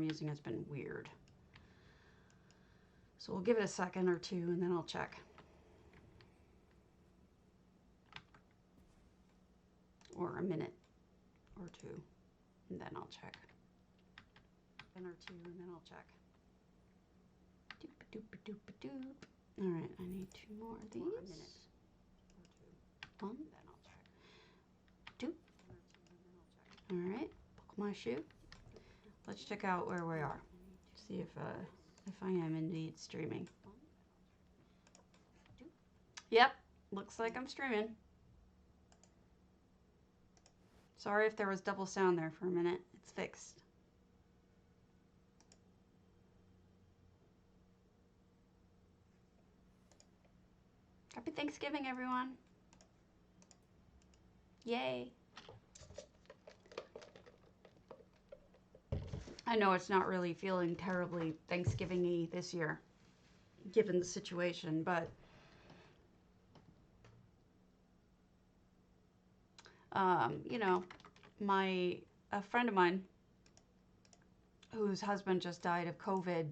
using has been weird. So we'll give it a second or two and then I'll check. Or a minute or two, and then I'll check. A minute or two, and then I'll check. Doop doop doop doop. All right, I need 2 more of these. A minute or 2. 1, then I'll check. 2. All right, buckle my shoe. Let's check out where we are. See if I am indeed streaming. Yep, looks like I'm streaming. Sorry if there was double sound there for a minute. It's fixed. Happy Thanksgiving, everyone. Yay. I know it's not really feeling terribly Thanksgiving-y this year, given the situation, but you know, a friend of mine whose husband just died of COVID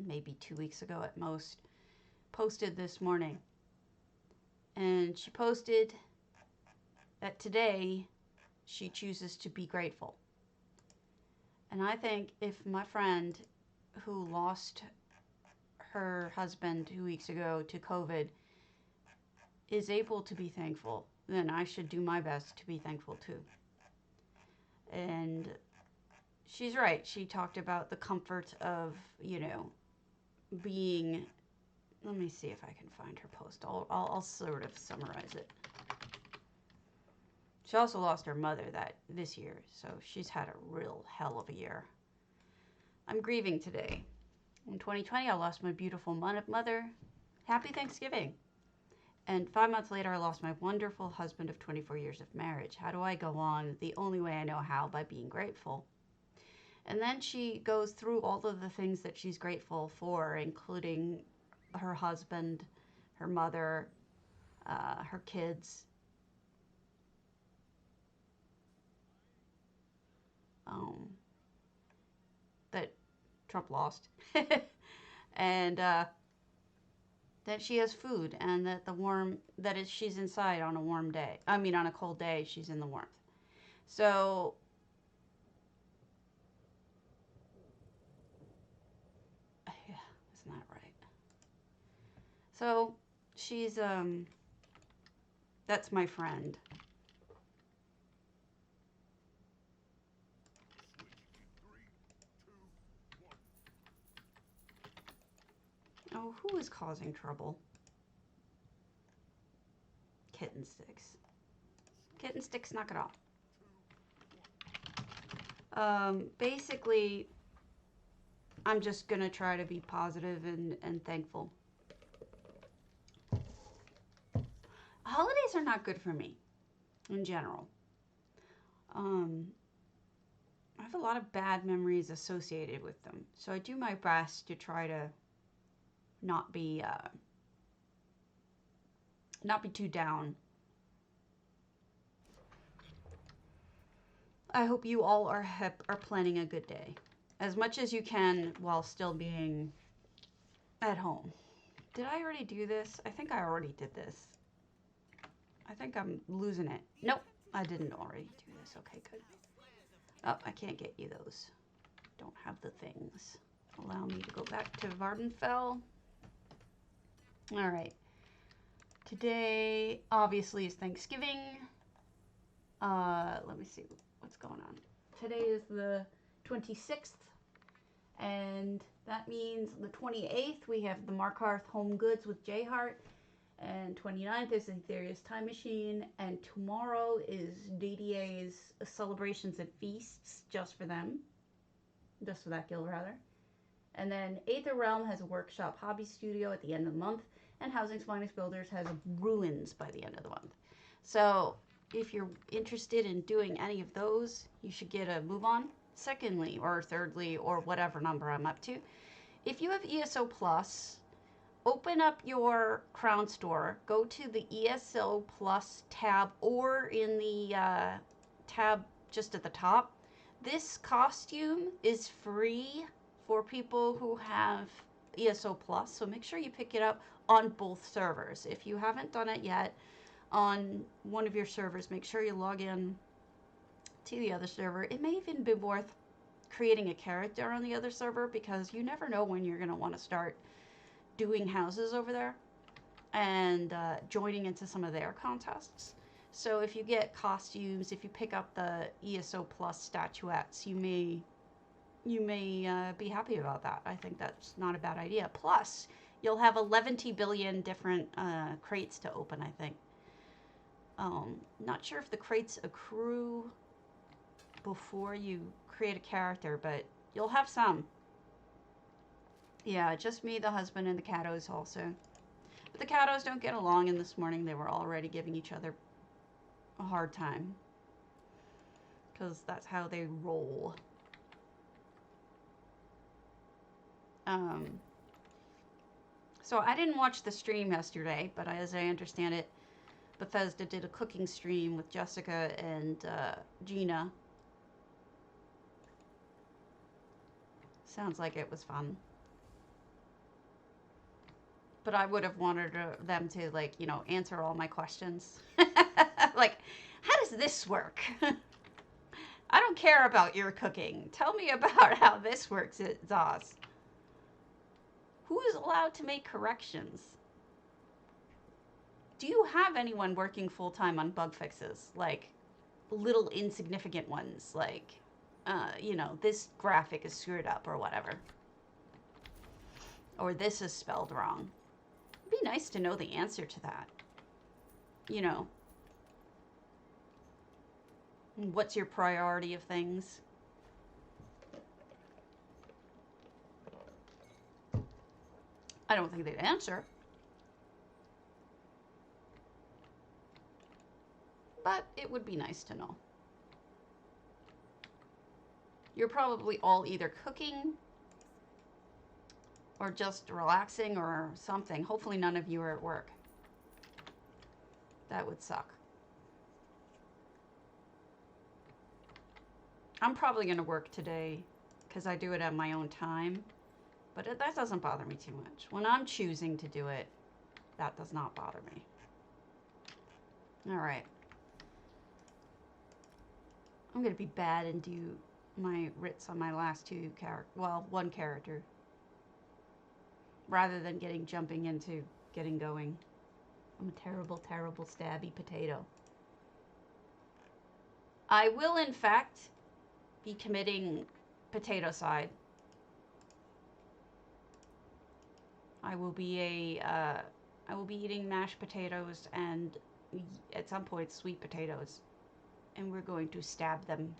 maybe 2 weeks ago at most, posted this morning. And she posted that today she chooses to be grateful. And I think if my friend who lost her husband 2 weeks ago to COVID is able to be thankful, then I should do my best to be thankful too. And she's right. She talked about the comfort of, you know, being, let me see if I can find her post. I'll sort of summarize it. She also lost her mother this year, so she's had a real hell of a year. I'm grieving today. In 2020, I lost my beautiful mother. Happy Thanksgiving. And 5 months later, I lost my wonderful husband of 24 years of marriage. How do I go on? The only way I know how, by being grateful. And then she goes through all of the things that she's grateful for, including her husband, her mother, her kids. That Trump lost. And that she has food, and that she's inside on a warm day. I mean, on a cold day, she's in the warmth. So yeah, isn't that right? So she's that's my friend. Oh, who is causing trouble? Kitten sticks. Kitten sticks, knock it off. Basically, I'm just going to try to be positive and thankful. Holidays are not good for me, in general. I have a lot of bad memories associated with them. So I do my best to try to not be too down. I hope you all are planning a good day as much as you can while still being at home. Did I already do this? I think I already did this. I think I'm losing it. Nope, I didn't already do this. Okay, good. Oh, I can't get you those. Don't have the things. Allow me to go back to Vardenfell. All right. Today, obviously, is Thanksgiving. Let me see what's going on. Today is the 26th, and that means the 28th, we have the Markarth Home Goods with J Hart, and 29th is Ethereus Time Machine, and tomorrow is DDA's Celebrations and Feasts, just for them. Just for that guild, rather. And then Aether Realm has a workshop hobby studio at the end of the month, and Housing's Finest Builders has ruins by the end of the month. So if you're interested in doing any of those, you should get a move on. Secondly, or thirdly, or whatever number I'm up to, if you have ESO Plus, open up your Crown Store, go to the ESO Plus tab, or in the tab just at the top, This costume is free for people who have ESO Plus, so make sure you pick it up on both servers. If you haven't done it yet on one of your servers, make sure you log in to the other server. It may even be worth creating a character on the other server because you never know when you're going to want to start doing houses over there and joining into some of their contests. So if you get costumes, if you pick up the ESO Plus statuettes, you may be happy about that. I think that's not a bad idea. Plus, you'll have 11 billion different crates to open, I think. Not sure if the crates accrue before you create a character, but you'll have some. Yeah, just me, the husband, and the Catos also. But the Catos don't get along, and this morning they were already giving each other a hard time. Because that's how they roll. So I didn't watch the stream yesterday, but as I understand it, Bethesda did a cooking stream with Jessica and Gina. Sounds like it was fun. But I would have wanted them to, like, you know, answer all my questions. Like, how does this work? I don't care about your cooking. Tell me about how this works, Zaz. Who is allowed to make corrections? Do you have anyone working full-time on bug fixes? Like, little insignificant ones, like, you know, this graphic is screwed up or whatever. Or this is spelled wrong. It'd be nice to know the answer to that. You know. What's your priority of things? I don't think they'd answer. But it would be nice to know. You're probably all either cooking or just relaxing or something. Hopefully none of you are at work. That would suck. I'm probably going to work today because I do it at my own time. But that doesn't bother me too much. When I'm choosing to do it, that does not bother me. All right. I'm going to be bad and do my writs on my last two one character. Rather than jumping into getting going. I'm a terrible, terrible stabby potato. I will, in fact, be committing potato side. I will be eating mashed potatoes and at some point sweet potatoes, and we're going to stab them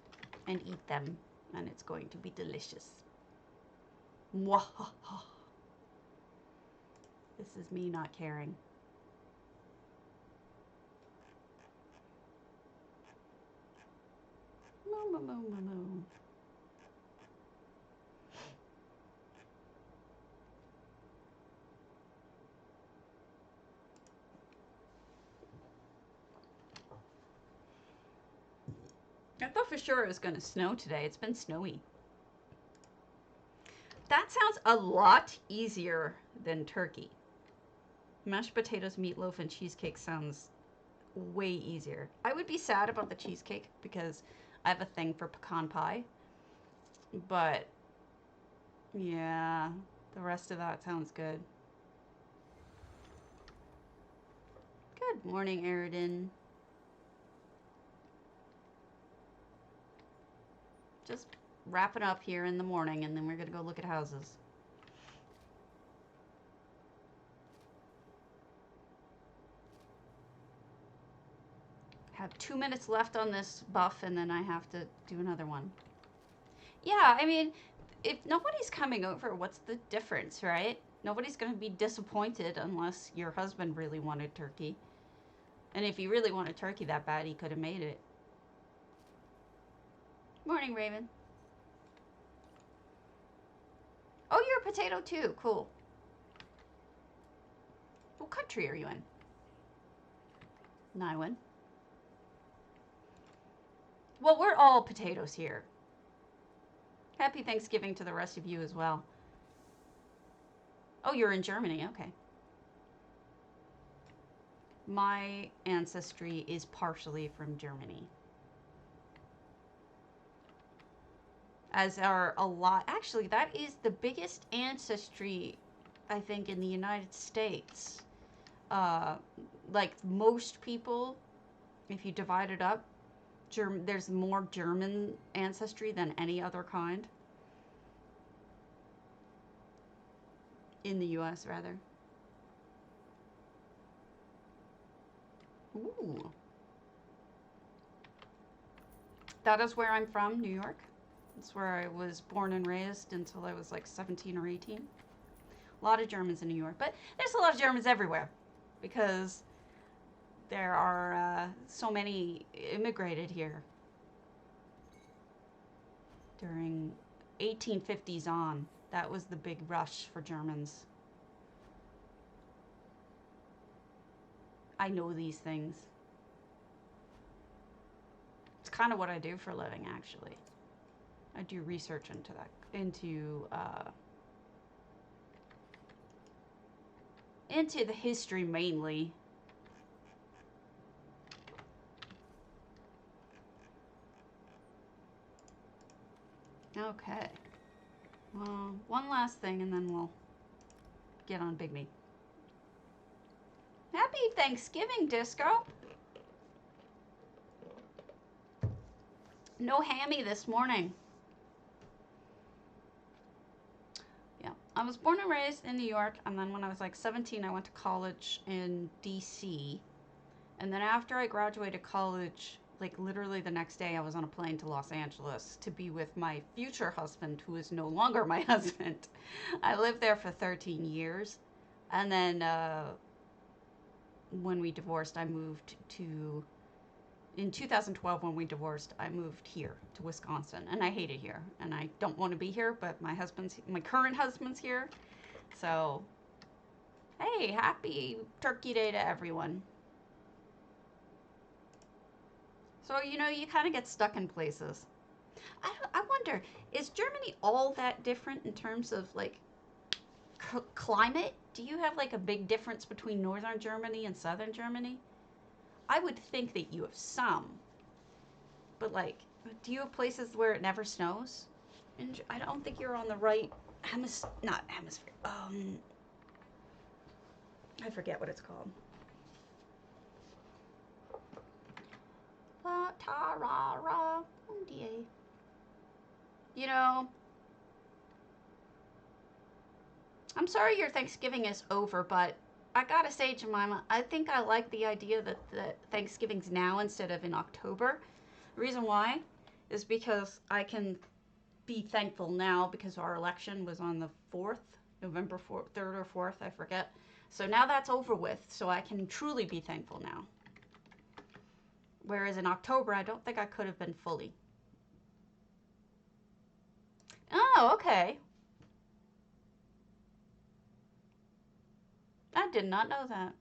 and eat them, and it's going to be delicious. Mwahaha. This is me not caring. Moo moo moo moo moo. I thought for sure it was going to snow today. It's been snowy. That sounds a lot easier than turkey. Mashed potatoes, meatloaf, and cheesecake sounds way easier. I would be sad about the cheesecake because I have a thing for pecan pie. But, yeah, the rest of that sounds good. Good morning, Eridan. Just wrapping up here in the morning, and then we're going to go look at houses. Have 2 minutes left on this buff, and then I have to do another one. Yeah, I mean, if nobody's coming over, what's the difference, right? Nobody's going to be disappointed unless your husband really wanted turkey. And if he really wanted turkey that bad, he could have made it. Morning, Raven. Oh, you're a potato too. Cool. What country are you in? Niwan. Well, we're all potatoes here. Happy Thanksgiving to the rest of you as well. Oh, you're in Germany. Okay. My ancestry is partially from Germany. As are a lot. Actually, that is the biggest ancestry, I think, in the United States. Uh, like most people, if you divide it up, there's more German ancestry than any other kind. In the U.S., rather. Ooh. That is where I'm from, New York. That's where I was born and raised until I was like 17 or 18. A lot of Germans in New York, but there's a lot of Germans everywhere because there are so many immigrated here during 1850s on. That was the big rush for Germans. I know these things. It's kind of what I do for a living, actually. I do research into that, into the history mainly. Okay. Well, one last thing and then we'll get on Big Me. Happy Thanksgiving, Disco. No hammy this morning. Yeah, I was born and raised in New York, and then when I was like 17, I went to college in DC. And then after I graduated college, like literally the next day, I was on a plane to Los Angeles to be with my future husband, who is no longer my husband. I lived there for 13 years. And then when we divorced, I moved to, in 2012, when we divorced, I moved here to Wisconsin. And I hate it here. And I don't want to be here, but my current husband's here. So, hey, happy Turkey Day to everyone. So, you kind of get stuck in places. I wonder, is Germany all that different in terms of, like, climate? Do you have, like, a big difference between northern Germany and southern Germany? I would think that you have some. But, like, do you have places where it never snows? And I don't think you're on the right not hemisphere. I forget what it's called. La ta ra ra. I'm sorry your Thanksgiving is over, but I gotta say, Jemima, I think I like the idea that Thanksgiving's now instead of in October. The reason why is because I can be thankful now because our election was on the 4th, November 4th, 3rd or 4th, I forget. So now that's over with, so I can truly be thankful now. Whereas in October, I don't think I could have been fully. Oh, okay. I did not know that.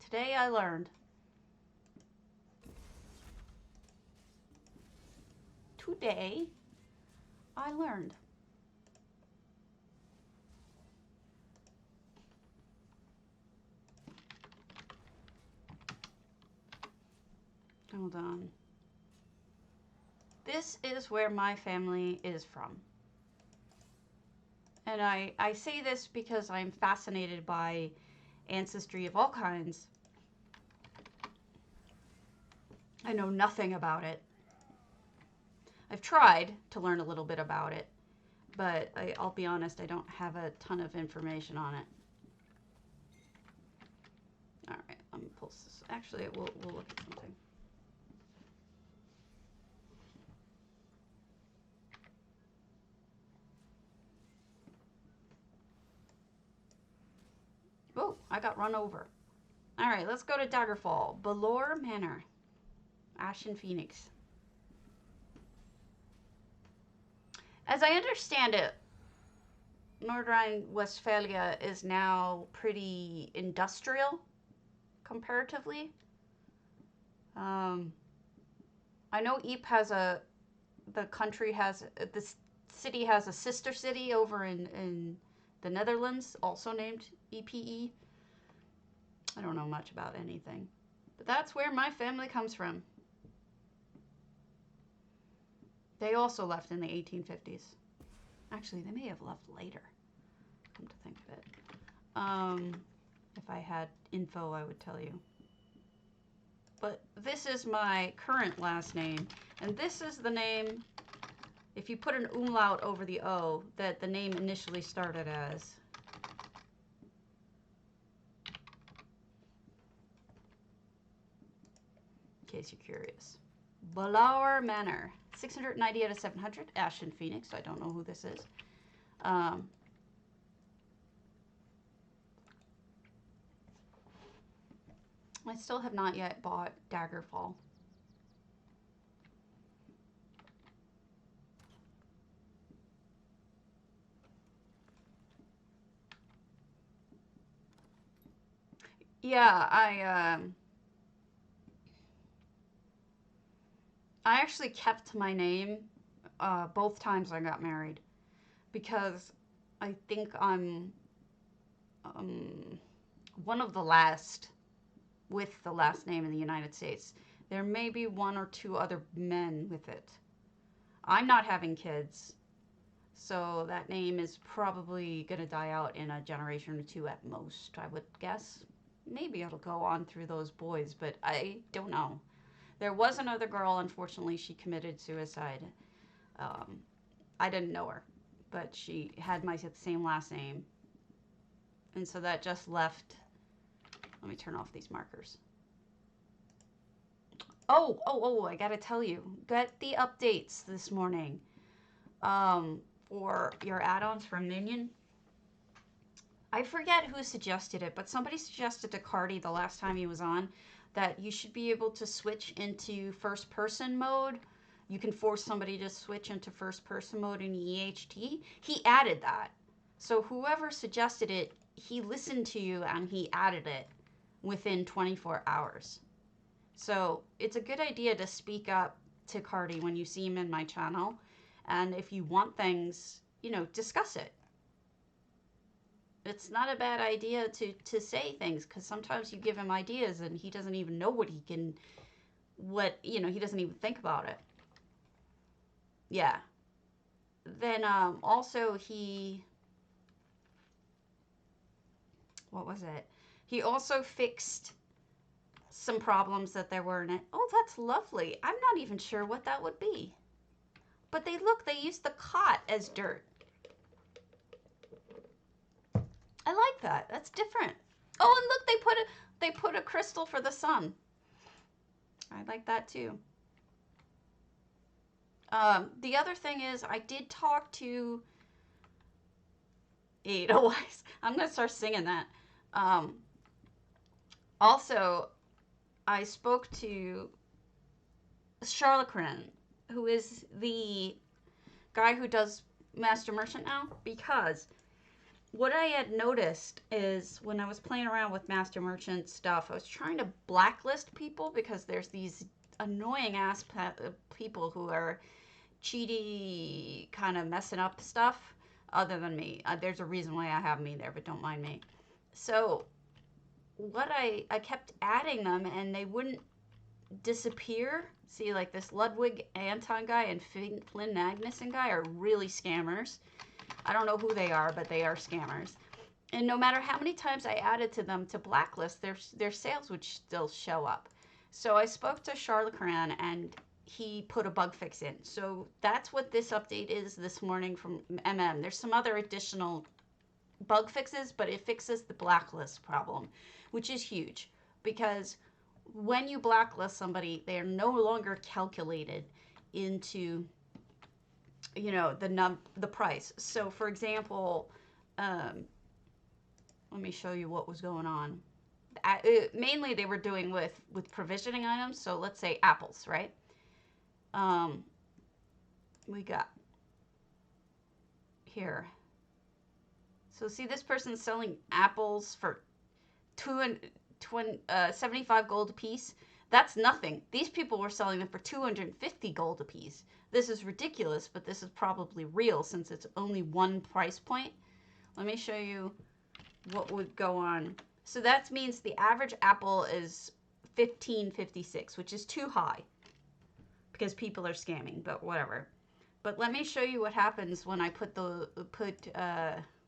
Today I learned. Today I learned. Hold on. This is where my family is from. And I say this because I'm fascinated by ancestry of all kinds. I know nothing about it. I've tried to learn a little bit about it, but I'll be honest, I don't have a ton of information on it. All right, let me pulse this. Actually, we'll look at something. Oh, I got run over. All right, let's go to Daggerfall. Belore Manor. Ashen Phoenix. As I understand it, Nordrhein-Westphalia is now pretty industrial, comparatively. I know Ypres has the country has, the city has a sister city over in the Netherlands, also named EPE. I don't know much about anything, but that's where my family comes from. They also left in the 1850s. Actually, they may have left later, come to think of it. If I had info, I would tell you. But this is my current last name, and this is the name, if you put an umlaut over the O, that the name initially started as. In case you're curious. Ballauer Manor, 690 out of 700, Ashton Phoenix. I don't know who this is. I still have not yet bought Daggerfall. Yeah, I actually kept my name both times I got married because I think I'm one of the last with the last name in the United States. There may be one or two other men with it. I'm not having kids, so that name is probably going to die out in a generation or two at most, I would guess. Maybe it'll go on through those boys, but I don't know. There was another girl, unfortunately, she committed suicide. I didn't know her, but she had my same last name. And so that just left. Let me turn off these markers. Oh, I gotta tell you, get the updates this morning for your add-ons from Minion. I forget who suggested it, but somebody suggested to Cardi the last time he was on that you should be able to switch into first-person mode. You can force somebody to switch into first-person mode in EHT. He added that. So whoever suggested it, he listened to you and he added it within 24 hours. So it's a good idea to speak up to Cardi when you see him in my channel. And if you want things, discuss it. It's not a bad idea to say things, because sometimes you give him ideas and he doesn't even know he doesn't even think about it. Yeah. Then also what was it? He also fixed some problems that there were in it. Oh, that's lovely. I'm not even sure what that would be. But they used the cot as dirt. I like that. That's different. Oh, and look, they put a crystal for the sun. I like that too. The other thing is, I did talk to Ada Wise. I'm gonna start singing that. Also, I spoke to Charlacran, who is the guy who does Master Merchant now, because what I had noticed is when I was playing around with Master Merchant stuff, I was trying to blacklist people because there's these annoying ass people who are cheaty, kind of messing up stuff, other than me. There's a reason why I have me there, but don't mind me. So what I kept adding them and they wouldn't disappear. See, like this Ludwig Anton guy and Flynn Magnuson guy are really scammers. I don't know who they are, but they are scammers. And no matter how many times I added to them to blacklist, their sales would still show up. So I spoke to Charlacran and he put a bug fix in. So that's what this update is this morning from MM. There's some other additional bug fixes, but it fixes the blacklist problem, which is huge because when you blacklist somebody, they are no longer calculated into the price. So for example, let me show you what was going on. Mainly they were doing with provisioning items. So let's say apples, right? We got here. So see, this person's selling apples for 75 gold a piece. That's nothing. These people were selling them for 250 gold a piece. This is ridiculous, but this is probably real since it's only one price point. Let me show you what would go on. So that means the average apple is $15.56, which is too high because people are scamming, but whatever. But let me show you what happens when I put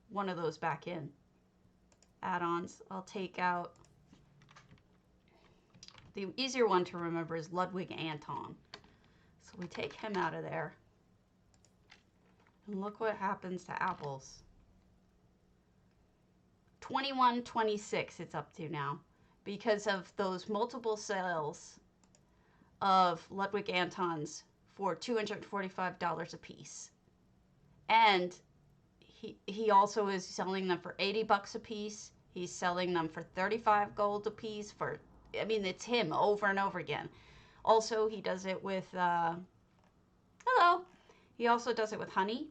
one of those back in. Add-ons. I'll take out. The easier one to remember is Ludwig Anton. So we take him out of there. And look what happens to apples. 21.26 it's up to now because of those multiple sales of Ludwig Antons for $245 a piece. And he also is selling them for 80 bucks a piece. He's selling them for 35 gold a piece for, I mean, it's him over and over again. Also, he does it with, hello. He also does it with honey.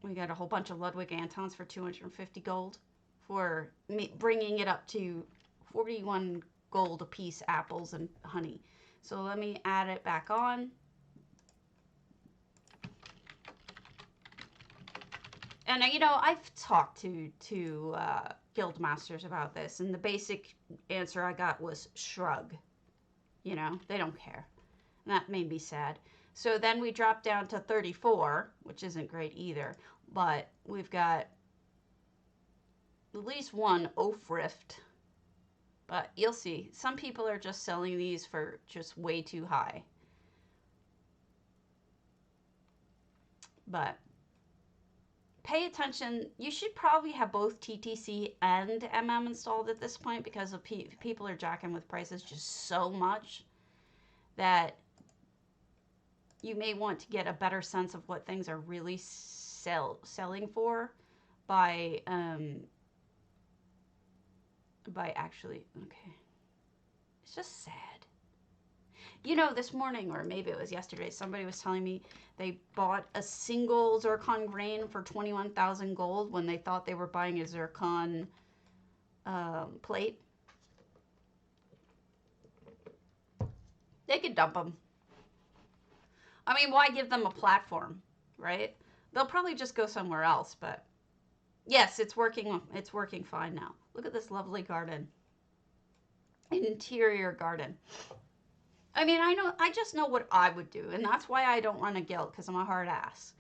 We got a whole bunch of Ludwig Antons for 250 gold for bringing it up to 41 gold a piece apples and honey. So let me add it back on. And, you know, I've talked to guild masters about this, and the basic answer I got was shrug. You know, they don't care. And that made me sad. So then we dropped down to 34, which isn't great either. But we've got at least one Oafrift. But you'll see, some people are just selling these for just way too high. But pay attention. You should probably have both TTC and MM installed at this point because of people are jacking with prices just so much that you may want to get a better sense of what things are really selling for by actually, okay. It's just sad. You know, this morning, or maybe it was yesterday, somebody was telling me they bought a single zircon grain for 21,000 gold when they thought they were buying a zircon plate. They could dump them. I mean, why give them a platform, right? They'll probably just go somewhere else, but yes, it's working. It's working fine now. Look at this lovely garden. Interior garden. I mean, I just know what I would do, and that's why I don't run a guild, because I'm a hard ass.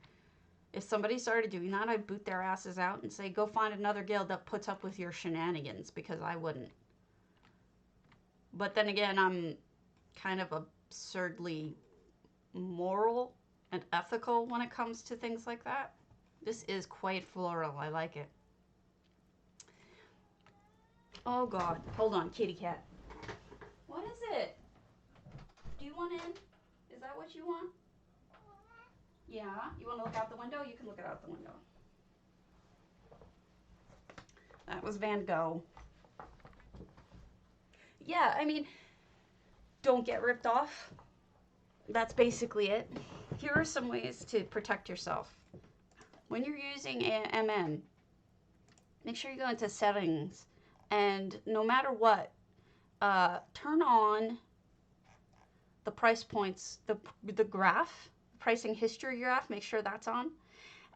If somebody started doing that, I'd boot their asses out and say, go find another guild that puts up with your shenanigans, because I wouldn't. But then again, I'm kind of absurdly moral and ethical when it comes to things like that. This is quite floral. I like it. Oh, God. Hold on, kitty cat. What is it? Do you want in? Is that what you want? Yeah. You want to look out the window? You can look out the window. That was Van Gogh. Yeah, I mean, don't get ripped off. That's basically it. Here are some ways to protect yourself. When you're using MN, make sure you go into settings, and no matter what, turn on the price points, the graph, pricing history graph, make sure that's on.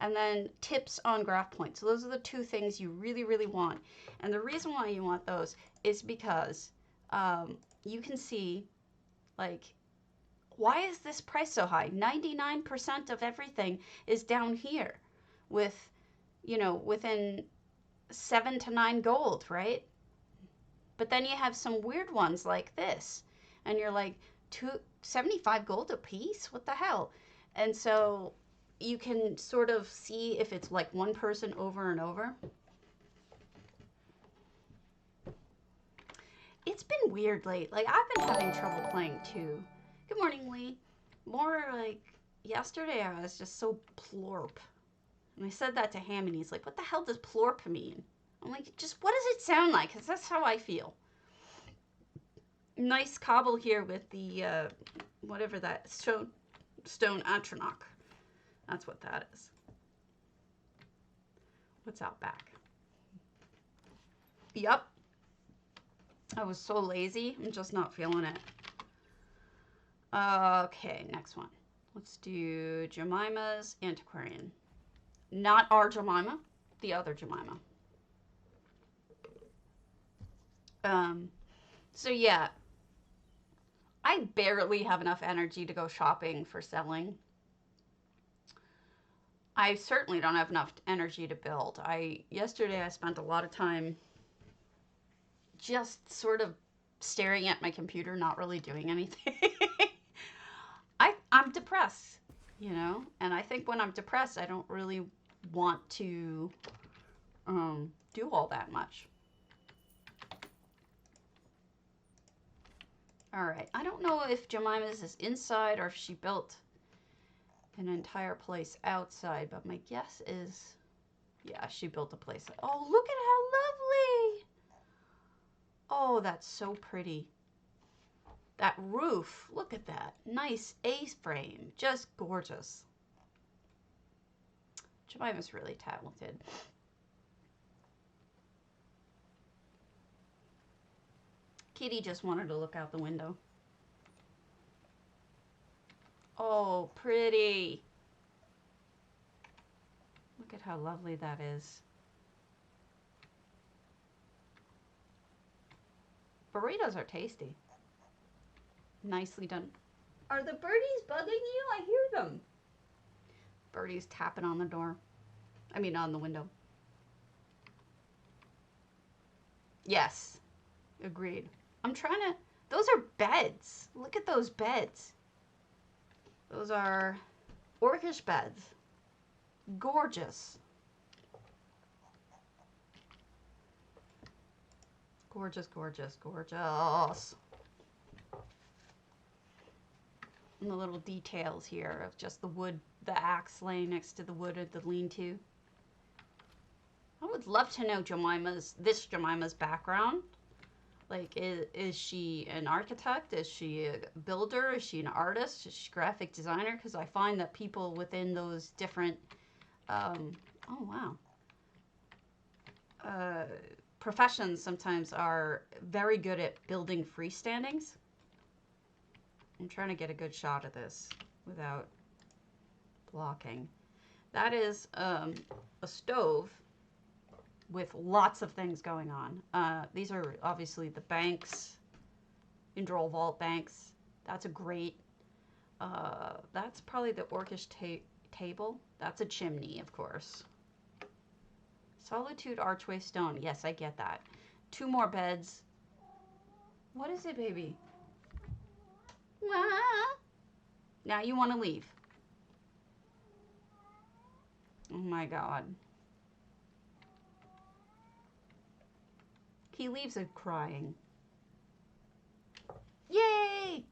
And then tips on graph points. So those are the two things you really, really want. And the reason why you want those is because you can see, like, why is this price so high? 99% of everything is down here with, you know, within 7 to 9 gold, right? But then you have some weird ones like this. And you're like, 75 gold a piece? What the hell? And so you can sort of see if it's like one person over and over. It's been weird late. Like, I've been having trouble playing too. Good morning, Lee. More like yesterday I was just so plorp. And I said that to Ham and he's like, what the hell does plorp mean? I'm like, just what does it sound like? Because that's how I feel. Nice cobble here with the, whatever that, stone atronach. That's what that is. What's out back? Yep. I was so lazy. I'm just not feeling it. Okay, next one. Let's do Jemima's Antiquarian. Not our Jemima, the other Jemima. So yeah, I barely have enough energy to go shopping for selling. I certainly don't have enough energy to build. Yesterday I spent a lot of time just sort of staring at my computer, not really doing anything. I'm depressed, you know, and I think when I'm depressed, I don't really want to do all that much. All right, I don't know if Jemima's is inside or if she built an entire place outside, but my guess is, yeah, she built a place. Oh, look at how lovely. Oh, that's so pretty. That roof, look at that. Nice A-frame, just gorgeous. Jemima's really talented. Kitty just wanted to look out the window. Oh, pretty. Look at how lovely that is. Burritos are tasty. Nicely done. Are the birdies bugging you? I hear them. Birdie's tapping on the door. I mean, on the window. Yes. Agreed. I'm trying to... Those are beds. Look at those beds. Those are orcish beds. Gorgeous. Gorgeous, gorgeous, gorgeous. And the little details here of just the wood, the axe laying next to the wood of the lean-to. I would love to know this Jemima's background. Like, is she an architect? Is she a builder? Is she an artist? Is she a graphic designer? Because I find that people within those different, professions sometimes are very good at building freestandings. I'm trying to get a good shot of this without blocking. That is a stove with lots of things going on. These are obviously the banks, Indrol Vault banks. That's a great, that's probably the orcish table. That's a chimney, of course. Solitude archway stone. Yes, I get that. 2 more beds. What is it, baby? Now you want to leave. Oh my God. He leaves it crying. Yay!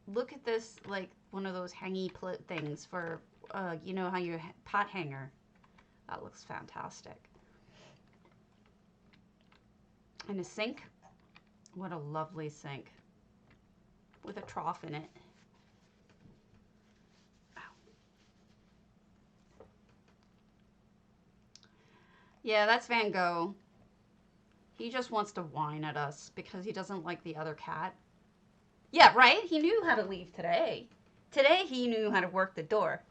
Look at this, like one of those hangy things for, you know how your pot hanger. That looks fantastic. And a sink. What a lovely sink. With a trough in it. Ow. Yeah, that's Van Gogh. He just wants to whine at us because he doesn't like the other cat. Yeah, right? He knew how to leave today. Today he knew how to work the door.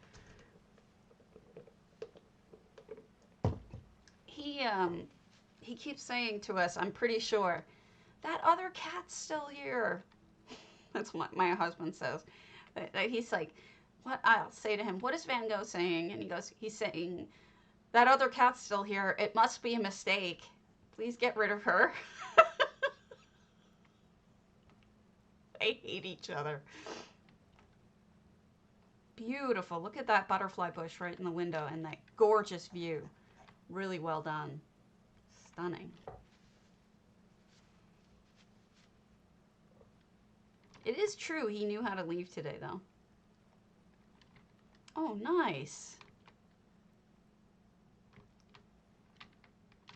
He keeps saying to us, I'm pretty sure, that other cat's still here. That's what my husband says. He's like, what? I'll say to him, what is Van Gogh saying? And he goes, he's saying, that other cat's still here. It must be a mistake. Please get rid of her. They hate each other. Beautiful. Look at that butterfly bush right in the window and that gorgeous view. Really well done. Stunning. It is true he knew how to leave today, though. Oh, nice.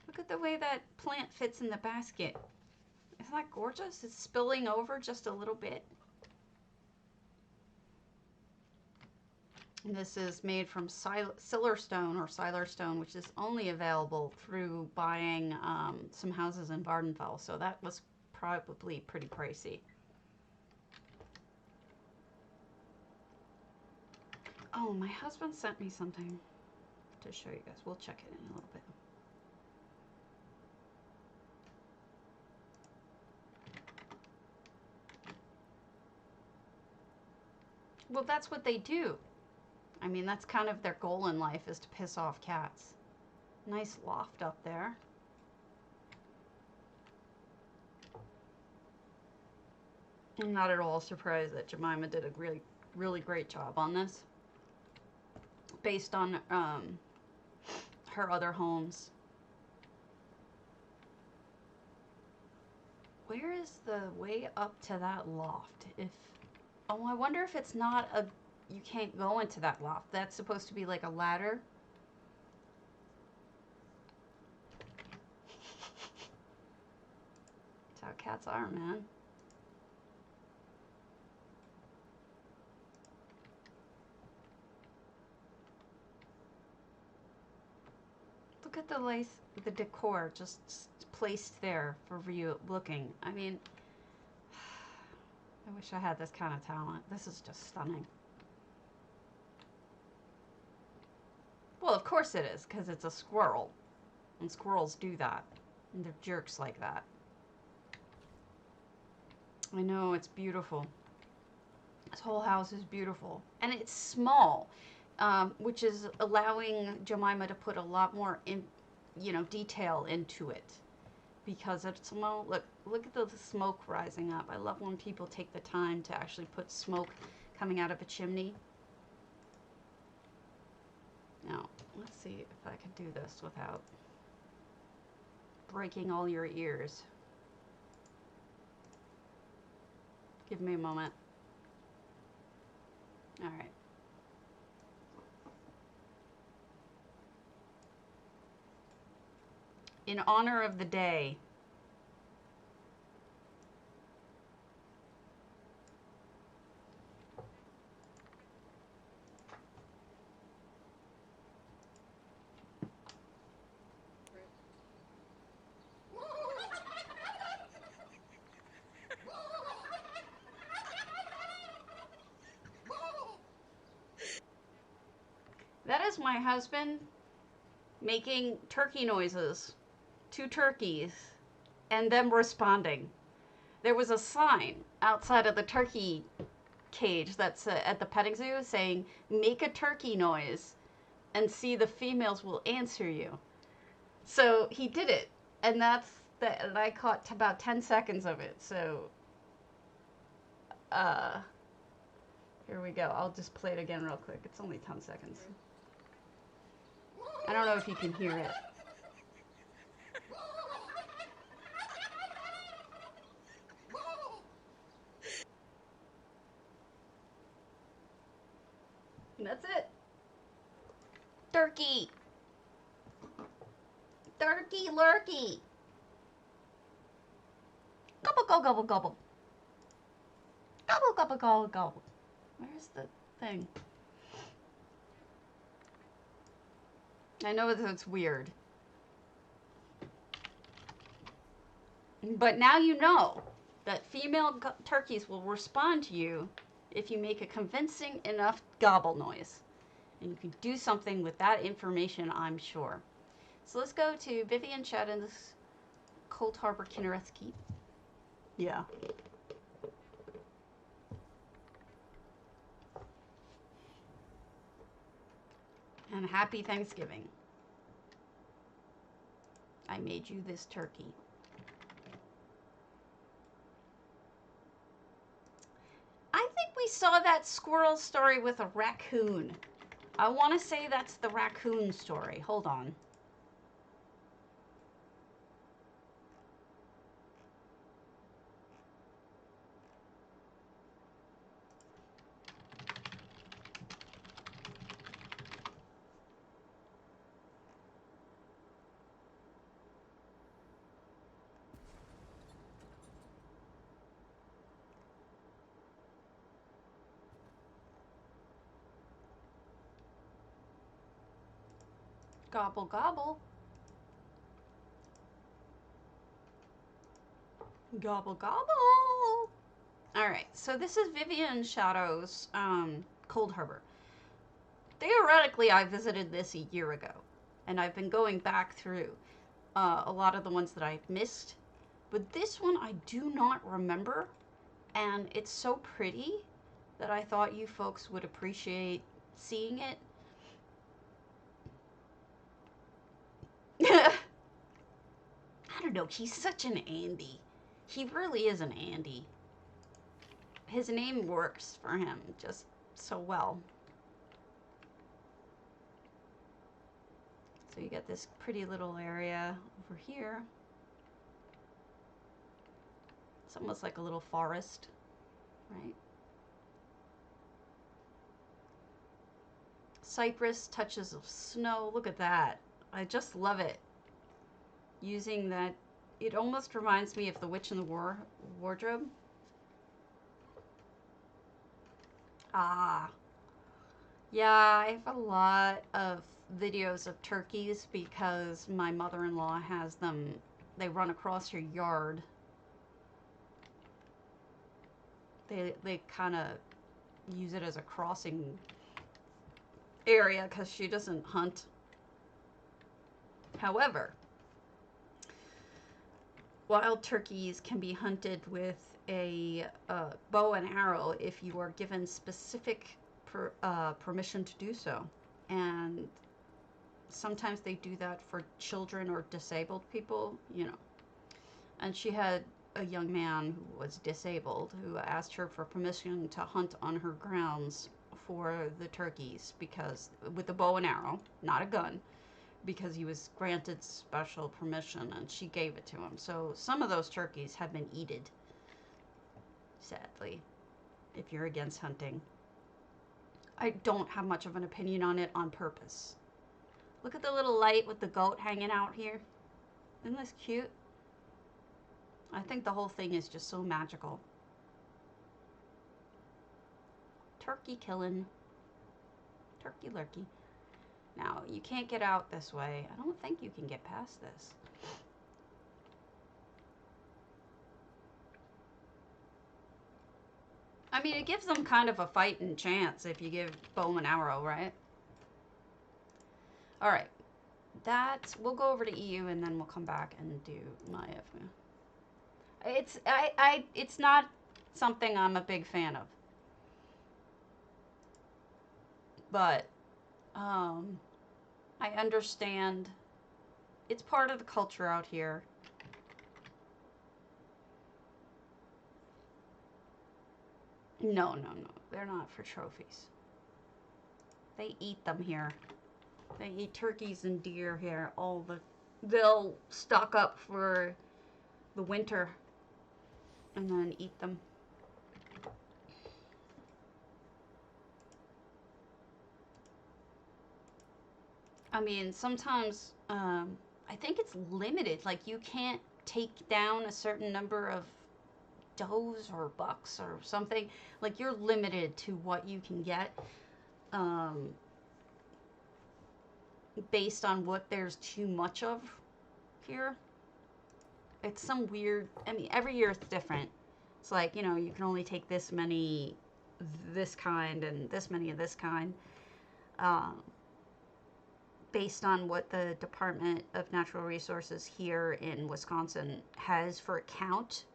Look at the way that plant fits in the basket. Isn't that gorgeous? It's spilling over just a little bit. This is made from Sillerstone, which is only available through buying some houses in Vardenfell. So that was probably pretty pricey. Oh, my husband sent me something to show you guys. We'll check it in a little bit. Well, that's what they do. I mean, that's kind of their goal in life, is to piss off cats. Nice loft up there. I'm not at all surprised that Jemima did a really, really great job on this, based on her other homes. Where is the way up to that loft? Oh, I wonder if it's not you can't go into that loft. That's supposed to be like a ladder. That's how cats are, man. Look at the decor just placed there for view looking. I mean, I wish I had this kind of talent. This is just stunning. Well, of course it is, because it's a squirrel. And squirrels do that. And they're jerks like that. I know, it's beautiful. This whole house is beautiful. And it's small, which is allowing Jemima to put a lot more detail into it. Because it's small. Look at the smoke rising up. I love when people take the time to actually put smoke coming out of a chimney. Now, let's see if I can do this without breaking all your ears. Give me a moment. All right. In honor of the day, that is my husband making turkey noises to turkeys and them responding. There was a sign outside of the turkey cage that's at the petting zoo saying, make a turkey noise and see the females will answer you. So he did it, and and I caught about 10 seconds of it. So here we go. I'll just play it again real quick. It's only 10 seconds. I don't know if you can hear it. And that's it. Turkey. Turkey lurkey. Gobble, gobble, gobble, gobble. Gobble, gobble, gobble, gobble. Where's the thing? I know it's weird. But now you know that female turkeys will respond to you if you make a convincing enough gobble noise. And you can do something with that information, I'm sure. So let's go to Vivian Shadden's Cold Harbor Kinnereth Keep. Yeah. And happy Thanksgiving. I made you this turkey. I think we saw that squirrel story with a raccoon. I want to say that's the raccoon story. Hold on. Gobble, gobble. Gobble, gobble. Alright, so this is Vivian Shadow's Cold Harbor. Theoretically, I visited this a year ago, and I've been going back through a lot of the ones that I've missed. But this one I do not remember, and it's so pretty that I thought you folks would appreciate seeing it. I don't know, he's such an Andy. He really is an Andy. His name works for him just so well. So you got this pretty little area over here. It's almost like a little forest, right? Cypress, touches of snow. Look at that. I just love it. Using that, it almost reminds me of The Witch in the Wardrobe. Ah. Yeah, I have a lot of videos of turkeys because my mother-in-law has them. They run across her yard. They kind of use it as a crossing area because she doesn't hunt. However, wild turkeys can be hunted with a bow and arrow if you are given specific permission to do so. And sometimes they do that for children or disabled people, you know. And she had a young man who was disabled who asked her for permission to hunt on her grounds for the turkeys, because with a bow and arrow, not a gun, because he was granted special permission, and she gave it to him. So some of those turkeys have been eaten, sadly, if you're against hunting. I don't have much of an opinion on it on purpose. Look at the little light with the goat hanging out here. Isn't this cute? I think the whole thing is just so magical. Turkey killing. Turkey lurkey. Now, you can't get out this way. I don't think you can get past this. I mean, it gives them kind of a fighting chance if you give bow and arrow, right? Alright. We'll go over to EU and then we'll come back and do my it's not something I'm a big fan of. But I understand it's part of the culture out here. No, they're not for trophies. They eat them here. They eat turkeys and deer here. They'll stock up for the winter and then eat them. I mean, sometimes I think it's limited. Like, you can't take down a certain number of does or bucks or something. Like, you're limited to what you can get based on what there's too much of here. It's some weird, I mean, every year it's different. It's like, you know, you can only take this many this kind and this many of this kind based on what the Department of Natural Resources here in Wisconsin has for a count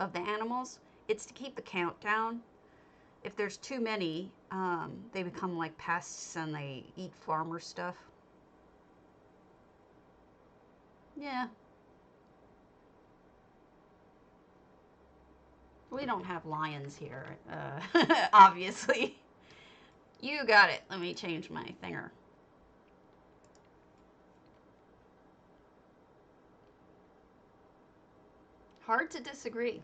of the animals. It's to keep the count down. If there's too many, they become like pests and they eat farmer stuff. Yeah. We don't have lions here, obviously. You got it. Let me change my thinger. Hard to disagree.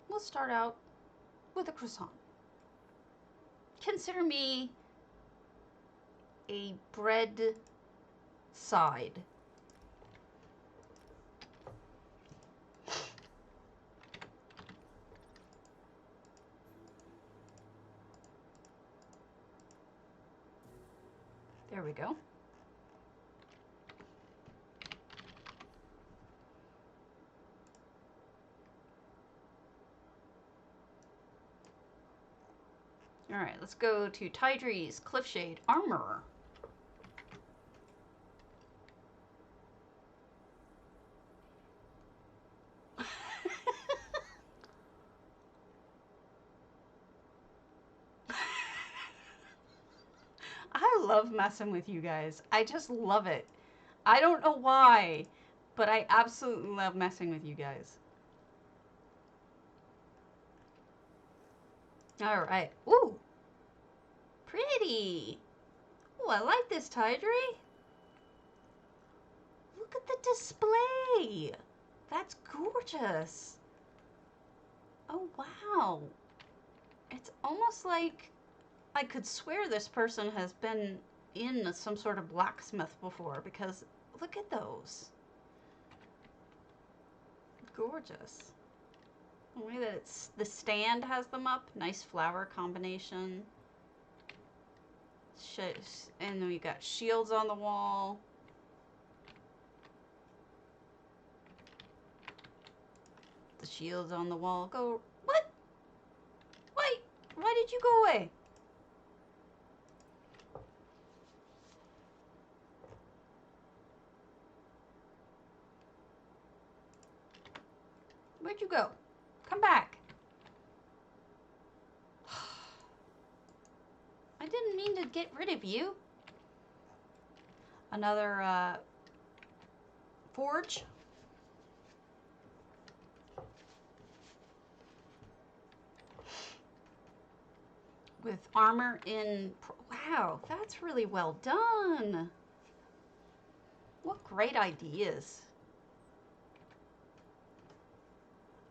We'll start out with a croissant. Consider me a bread side. go. All right, let's go to Tidry's Cliffshade Armor. I love messing with you guys. I just love it. I don't know why, but I absolutely love messing with you guys. All right. Ooh, pretty. Ooh, I like this, Tidry. Look at the display. That's gorgeous. Oh, wow. It's almost like I could swear this person has been in some sort of blacksmith before, because look at those. Gorgeous. The way that the stand has them up, nice flower combination. And then we got shields on the wall. The shields on the wall. Go. What? Wait. Why did you go away? Where'd you go? Come back. I didn't mean to get rid of you. Another forge. With armor in... Wow, that's really well done. What great ideas.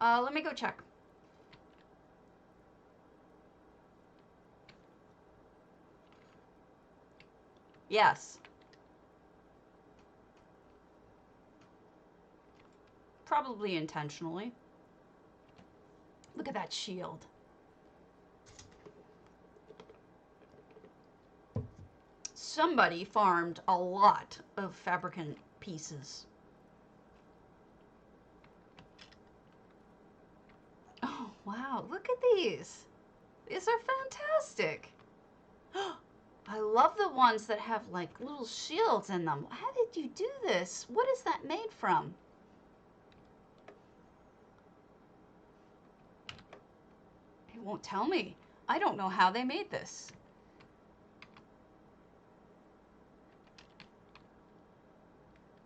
Let me go check. Yes. Probably intentionally. Look at that shield. Somebody farmed a lot of fabricant pieces. Oh, wow. Look at these. These are fantastic. I love the ones that have like little shields in them. How did you do this? What is that made from? It won't tell me. I don't know how they made this.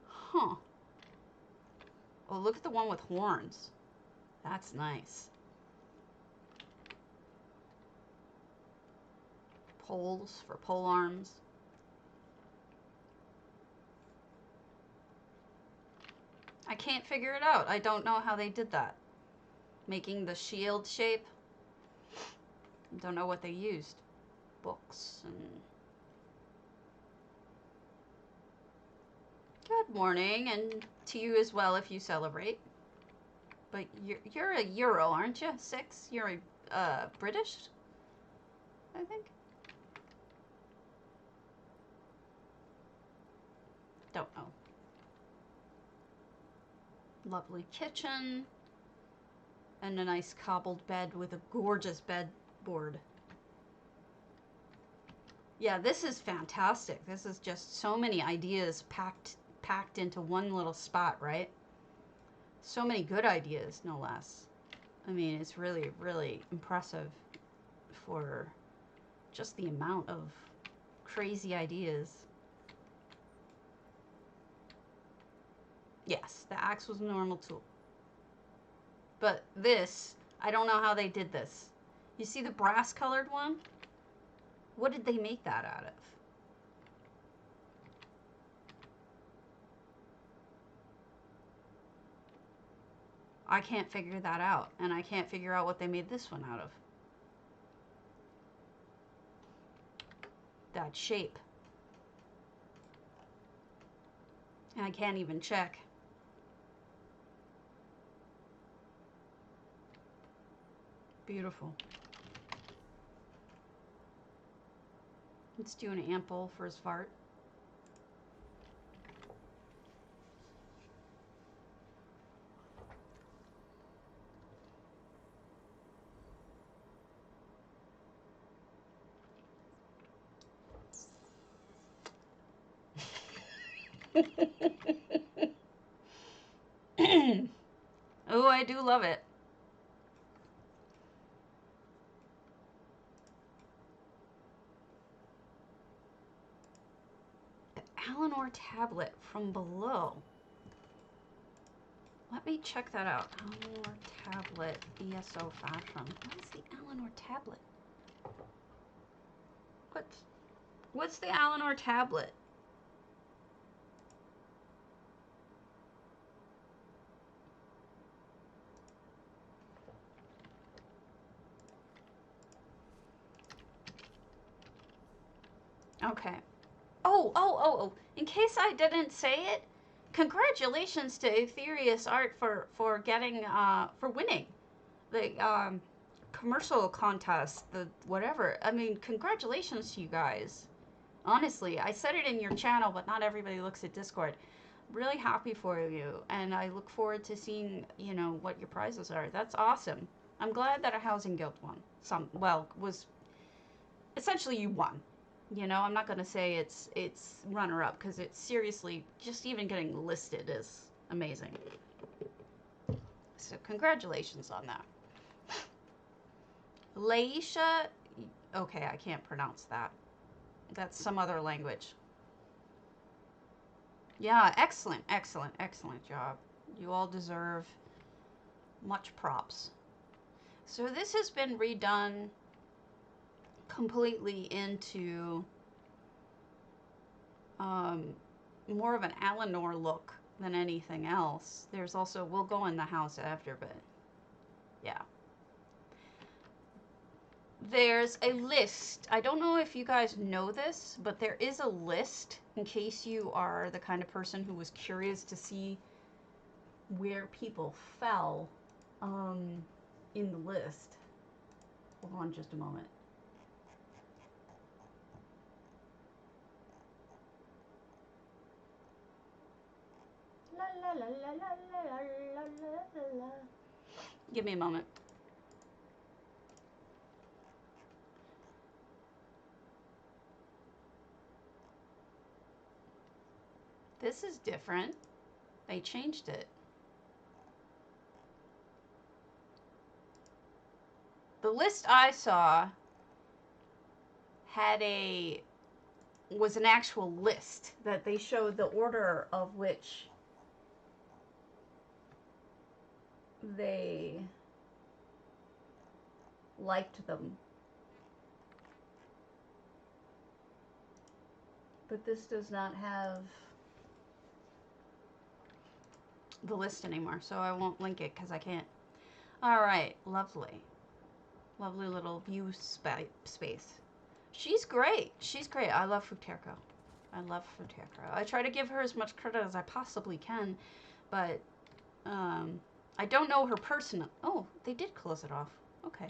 Huh. Oh, look at the one with horns. That's nice. Poles for pole arms. I can't figure it out. I don't know how they did that. Making the shield shape. Don't know what they used. Books and... Good morning, and to you as well if you celebrate. But you're a Euro, aren't you? 6? You're a British, I think. Don't know. Lovely kitchen. And a nice cobbled bed with a gorgeous bedboard. Yeah, this is fantastic. This is just so many ideas packed into one little spot, right? So many good ideas, no less. I mean, it's really, really impressive for just the amount of crazy ideas. Yes, the axe was a normal tool. But this, I don't know how they did this. You see the brass colored one? What did they make that out of? I can't figure that out. And I can't figure out what they made this one out of. That shape. And I can't even check. Beautiful. Let's do an ample for his fart. Oh, I do love it. Eleanor tablet from below. Let me check that out. Eleanor tablet ESO fashion. What is the Eleanor tablet? What's the Eleanor tablet? Okay. Oh. In case I didn't say it, congratulations to Aetherius Art for getting for winning the commercial contest, the whatever. I mean, congratulations to you guys. Honestly, I said it in your channel, but not everybody looks at Discord. Really happy for you, and I look forward to seeing, you know, what your prizes are. That's awesome. I'm glad that a housing guild won. Was essentially you won. You know, I'm not going to say it's runner up because it's seriously just even getting listed is amazing. So congratulations on that. Laisha, okay, I can't pronounce that. That's some other language. Yeah, excellent job. You all deserve much props. So this has been redone completely into more of an Eleanor look than anything else. There's also, we'll go in the house after, but yeah. There's a list. I don't know if you guys know this, but there is a list in case you are the kind of person who was curious to see where people fell in the list. Hold on just a moment. La, la, la, la, la, la, la, la. Give me a moment. This is different. They changed it. The list I saw was an actual list that they showed the order of which they liked them. But this does not have the list anymore, so I won't link it because I can't. All right, lovely. Lovely little view space. She's great. She's great. I love Futerko. I love Futerko. I try to give her as much credit as I possibly can, but I don't know her personally. Oh, they did close it off. Okay.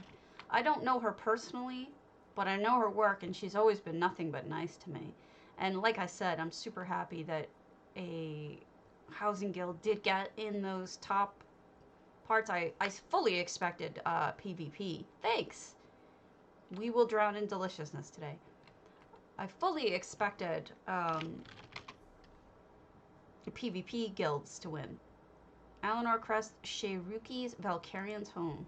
I don't know her personally, but I know her work, and she's always been nothing but nice to me. And like I said, I'm super happy that a housing guild did get in those top parts. I fully expected PvP. Thanks. We will drown in deliciousness today. I fully expected the PvP guilds to win. Eleanor Crest, Sheiruki's Valkyrian's home.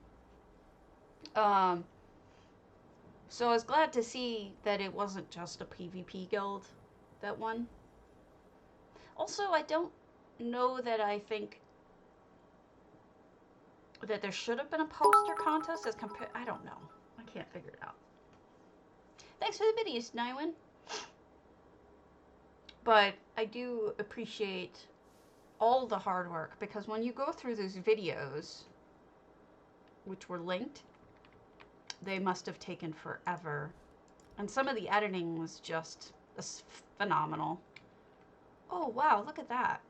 So I was glad to see that it wasn't just a PvP guild that won. Also, I don't know that I think that there should have been a poster contest as compared. I don't know. I can't figure it out. Thanks for the biddies, Nywin. But I do appreciate all the hard work, because when you go through those videos, which were linked, they must have taken forever. And some of the editing was just phenomenal. Oh, wow, look at that.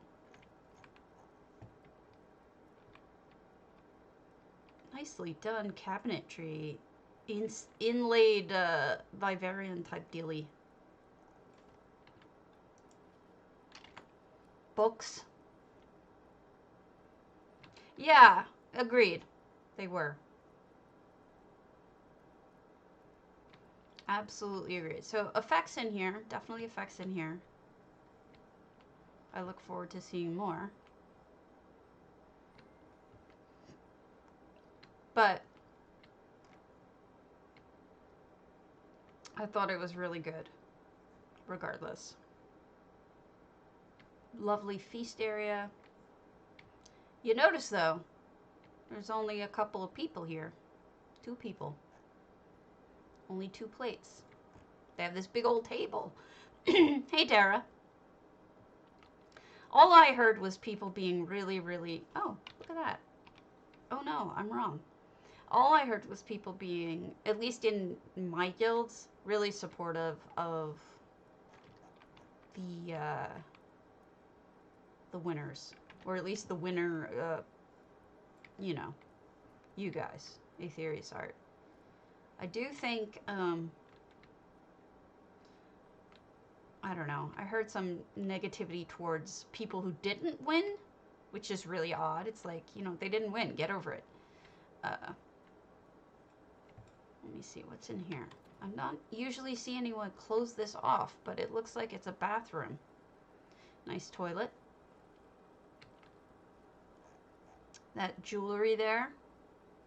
Nicely done cabinetry. Inlaid Vivarian type dealy. Books. Yeah, agreed. They were. Absolutely agreed. So effects in here. Definitely effects in here. I look forward to seeing more. But I thought it was really good, regardless. Lovely feast area. You notice, though, there's only a couple of people here. 2 people. Only 2 plates. They have this big old table. Hey, Dara. All I heard was people being really, really... Oh, look at that. Oh, no, I'm wrong. All I heard was people being, at least in my guilds, really supportive of the winners. Or at least the winner, you know, you guys, Aetherius Art. I do think, I don't know, I heard some negativity towards people who didn't win, which is really odd. It's like, you know, they didn't win. Get over it. Let me see what's in here. I'm not usually see anyone close this off, but it looks like it's a bathroom. Nice toilet. That jewelry there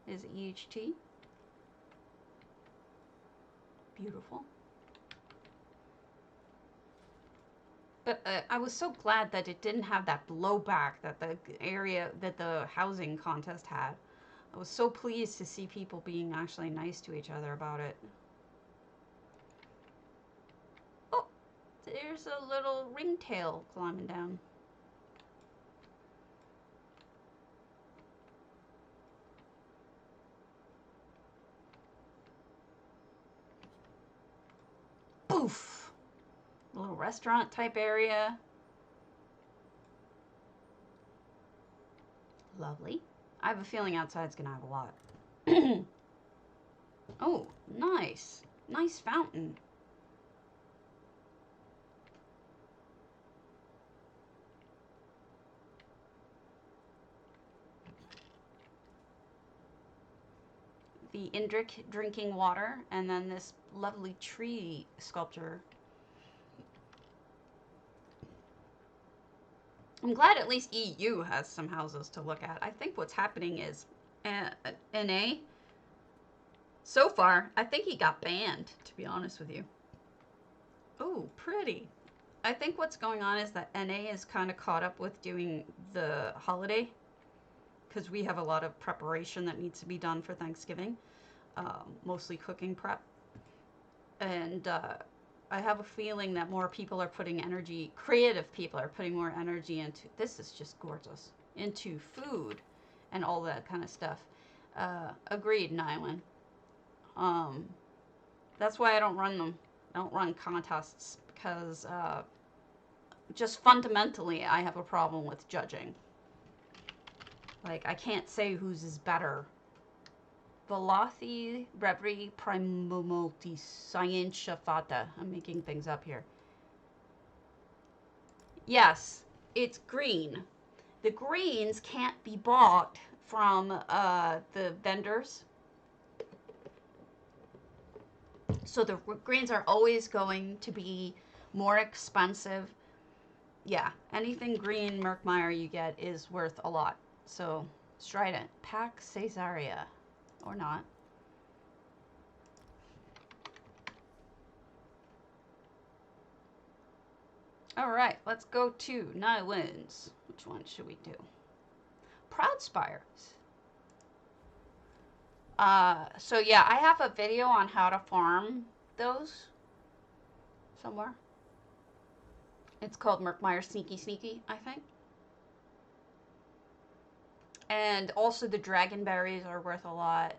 is EHT. Beautiful. But I was so glad that it didn't have that blowback that the area, that the housing contest had. I was so pleased to see people being actually nice to each other about it. Oh, there's a little ringtail climbing down. Boof! A little restaurant type area. Lovely. I have a feeling outside's gonna have a lot. Oh, nice. Nice fountain. The Indric drinking water, and then this lovely tree sculpture. I'm glad at least EU has some houses to look at. I think what's happening is NA, so far, I think he got banned, to be honest with you. Oh, pretty. I think what's going on is that NA is kind of caught up with doing the holiday, because we have a lot of preparation that needs to be done for Thanksgiving, mostly cooking prep. And I have a feeling that more people are putting energy, creative people are putting more energy into, this is just gorgeous, into food and all that kind of stuff. Agreed, Nylon. That's why I don't run them. I don't run contests, because just fundamentally I have a problem with judging. Like, I can't say whose is better. Velothi Brevi Primomulti Scientia Fata. I'm making things up here. Yes, it's green. The greens can't be bought from the vendors. So the greens are always going to be more expensive. Yeah, anything green Merkmeyer you get is worth a lot. So, Strident, Pack Caesarea, or not. All right, let's go to Nylons. Which one should we do? Proud Spires. So yeah, I have a video on how to farm those somewhere. It's called Merkmeyer Sneaky Sneaky, I think. And also the dragon berries are worth a lot.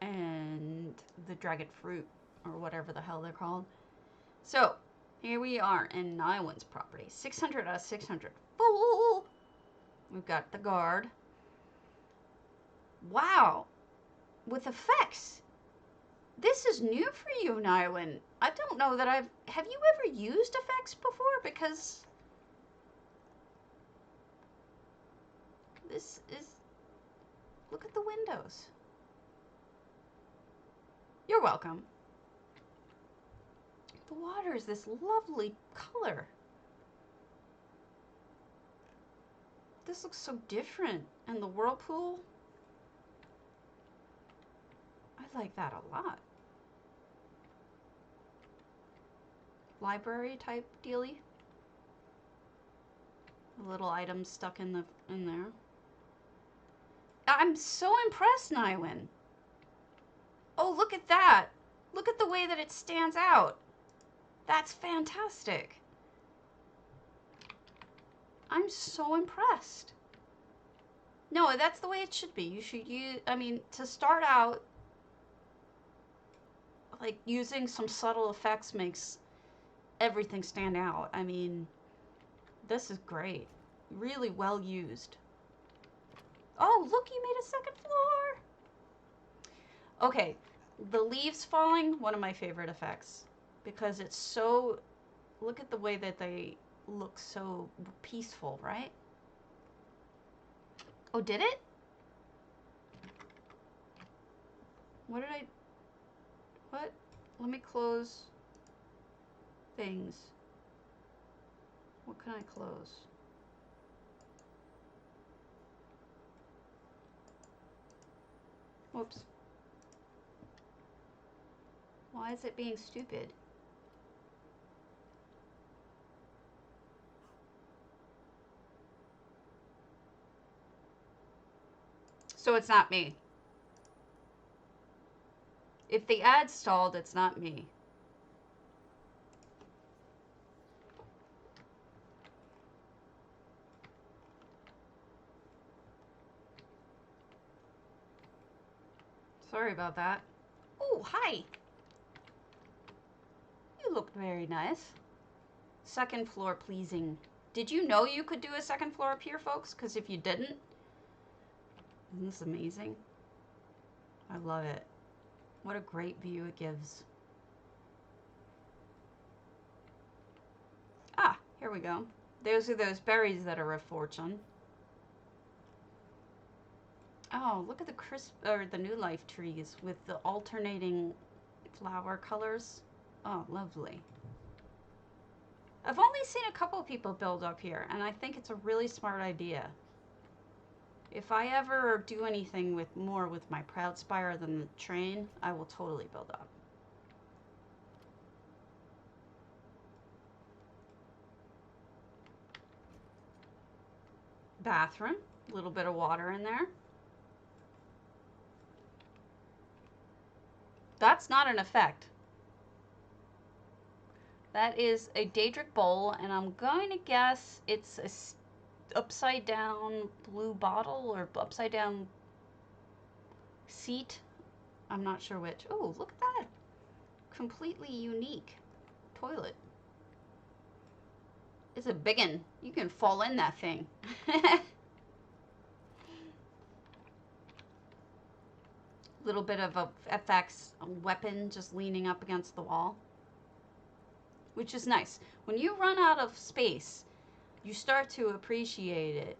And the dragon fruit, or whatever the hell they're called. So, here we are in Nylon's property. 600 out of 600. Full! We've got the guard. Wow! With effects! This is new for you, Nylon. I don't know that have you ever used effects before? Because this is, look at the windows. You're welcome. The water is this lovely color. This looks so different. And the whirlpool. I like that a lot. Library type dealy. A little items stuck in there. I'm so impressed, Nywin. Oh, look at that. Look at the way that it stands out. That's fantastic. I'm so impressed. No, that's the way it should be. You should use, I mean, to start out, like, using some subtle effects makes everything stand out. I mean, this is great. Really well used. Oh, look, you made a second floor. Okay, the leaves falling, one of my favorite effects. Because it's so, look at the way that they look so peaceful, right? Oh, did it? What did I, what? Let me close things. What can I close? Whoops. Why is it being stupid? So it's not me. If the ad stalled, it's not me. Sorry about that. Oh, hi. You look very nice. Second floor pleasing. Did you know you could do a second floor up here, folks? Because if you didn't, isn't this amazing? I love it. What a great view it gives. Ah, here we go. Those are those berries that are a fortune. Oh, look at the crisp, or the new life trees with the alternating flower colors. Oh, lovely. I've only seen a couple people build up here, and I think it's a really smart idea. If I ever do anything with more with my Proud Spire than the train, I will totally build up. Bathroom, a little bit of water in there. That's not an effect. That is a Daedric bowl, and I'm going to guess it's a upside down blue bottle or upside down seat. I'm not sure which. Oh, look at that. Completely unique toilet. It's a big one. You can fall in that thing. Little bit of a FX weapon just leaning up against the wall, which is nice. When you run out of space, you start to appreciate it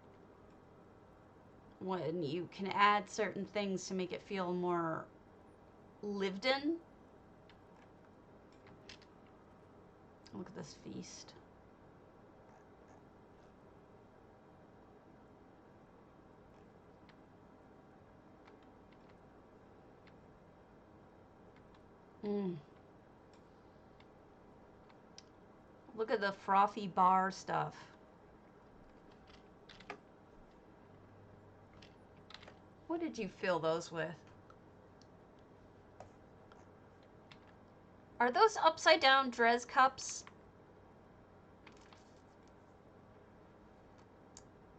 when you can add certain things to make it feel more lived in. Look at this feast. Look at the frothy bar stuff. What did you fill those with? Are those upside down Drez cups?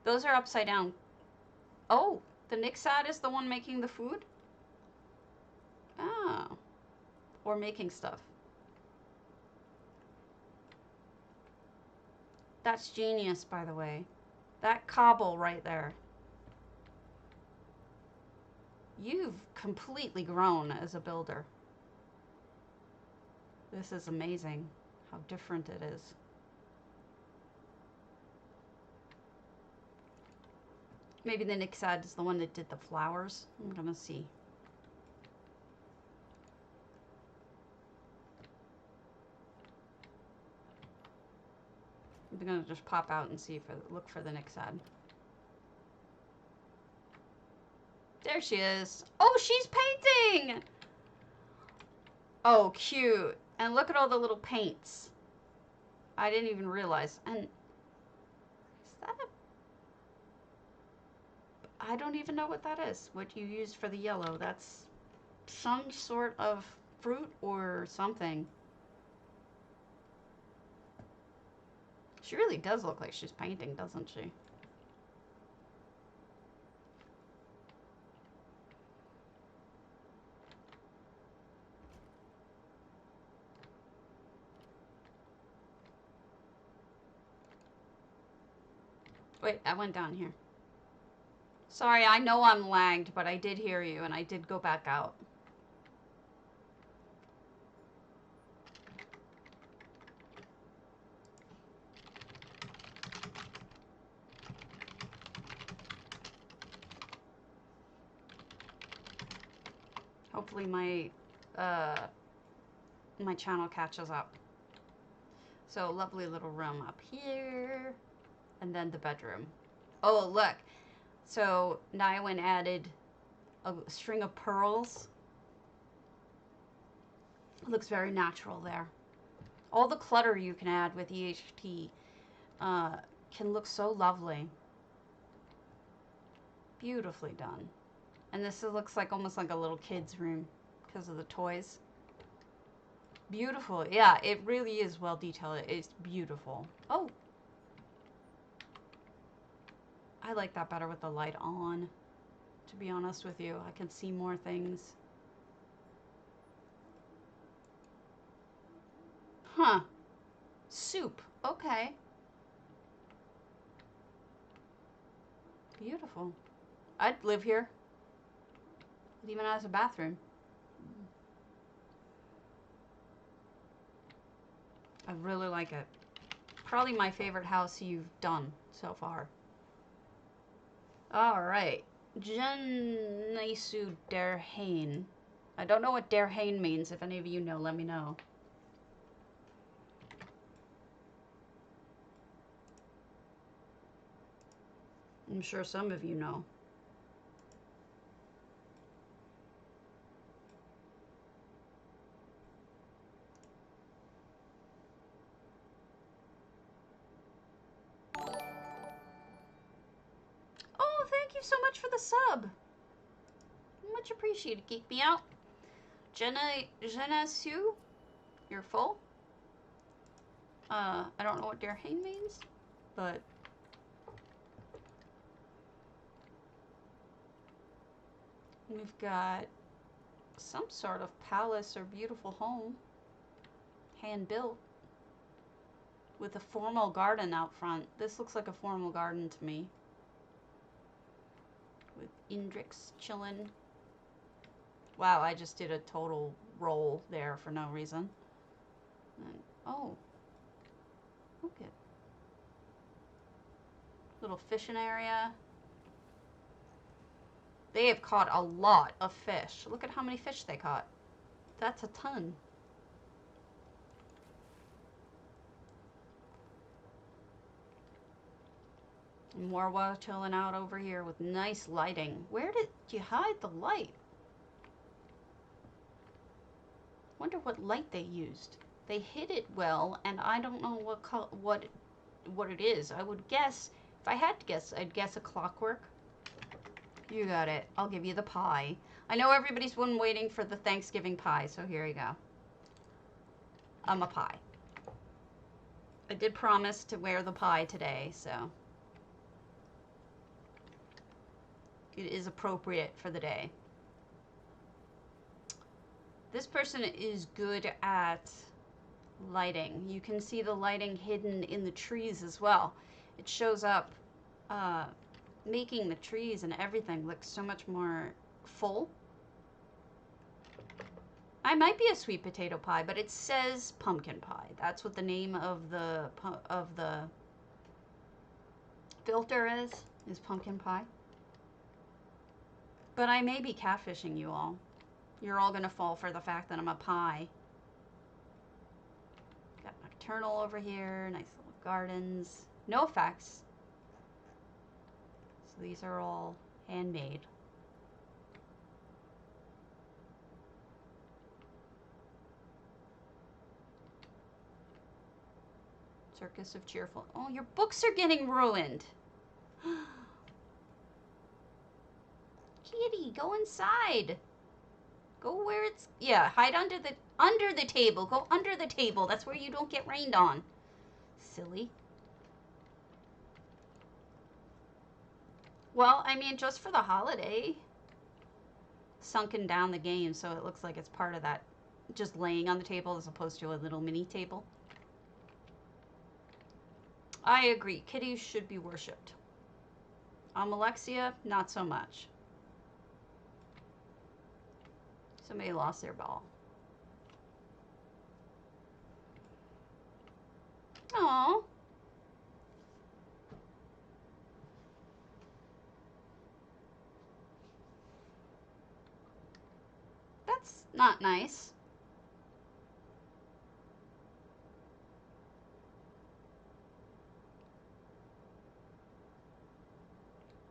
Those are upside down. Oh, the Nixad is the one making the food? Oh. Or making stuff. That's genius, by the way. That cobble right there. You've completely grown as a builder. This is amazing how different it is. Maybe the Nixad is the one that did the flowers. I'm gonna see. I'm gonna just pop out and see if I look for the Nixad. There she is. Oh, she's painting! Oh, cute. And look at all the little paints. I didn't even realize. And is that I don't even know what that is. What you used for the yellow. That's some sort of fruit or something. She really does look like she's painting, doesn't she? Wait, I went down here. Sorry, I know I'm lagged, but I did hear you, and I did go back out. Hopefully my channel catches up. So, lovely little room up here, and then the bedroom. Oh, look. So, Nywin added a string of pearls. It looks very natural there. All the clutter you can add with EHT can look so lovely. Beautifully done. And this looks like almost like a little kid's room because of the toys. Beautiful. Yeah, it really is well detailed. It's beautiful. Oh. I like that better with the light on. To be honest with you, I can see more things. Huh. Soup. Okay. Beautiful. I'd live here. It even has a bathroom. I really like it. Probably my favorite house you've done so far. Alright. Jenisu Derhain. I don't know what Derhain means. If any of you know, let me know. I'm sure some of you know. Oh, thank you so much for the sub. Much appreciated. Geek me out. Jenna Sue, you're full. I don't know what Derhain means, but we've got some sort of palace or beautiful home, hand built, with a formal garden out front. This looks like a formal garden to me. With Indrix chilling. Wow, I just did a total roll there for no reason. And, oh. Look at. Little fishing area. They have caught a lot of fish. Look at how many fish they caught. That's a ton. And Warwa chilling out over here with nice lighting. Where did you hide the light? Wonder what light they used. They hid it well, and I don't know what it is. I would guess, if I had to guess, I'd guess a clockwork. You got it. I'll give you the pie. I know everybody's been waiting for the Thanksgiving pie, so here you go. I'm a pie. I did promise to wear the pie today, so it is appropriate for the day. This person is good at lighting. You can see the lighting hidden in the trees as well. It shows up, making the trees and everything look so much more full. I might be a sweet potato pie, but it says pumpkin pie. That's what the name of the filter is pumpkin pie. But I may be catfishing you all. You're all gonna fall for the fact that I'm a pie. Got nocturnal over here, nice little gardens. No effects. So these are all handmade. Circus of Cheerful. Oh, your books are getting ruined. Kitty, go inside. Go where it's, yeah, hide under the table. Go under the table. That's where you don't get rained on. Silly. Well, I mean, just for the holiday. Sunken down the game so it looks like it's part of that, just laying on the table as opposed to a little mini table. I agree. Kitties should be worshipped. Alexia, not so much. Somebody lost their ball. Aww. That's not nice.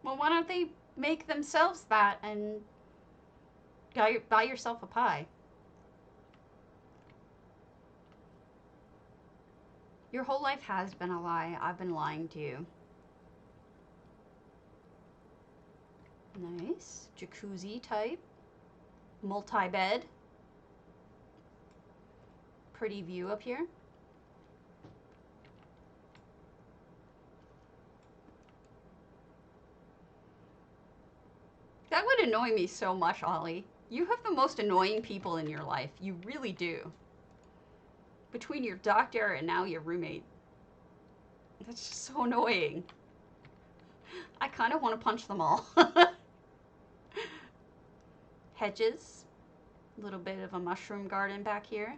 Well, why don't they make themselves that and buy yourself a pie? Your whole life has been a lie. I've been lying to you. Nice. Jacuzzi type. Multi-bed. Pretty view up here. That would annoy me so much, Ollie. You have the most annoying people in your life. You really do. Between your doctor and now your roommate. That's just so annoying. I kind of want to punch them all. Hedges. A little bit of a mushroom garden back here.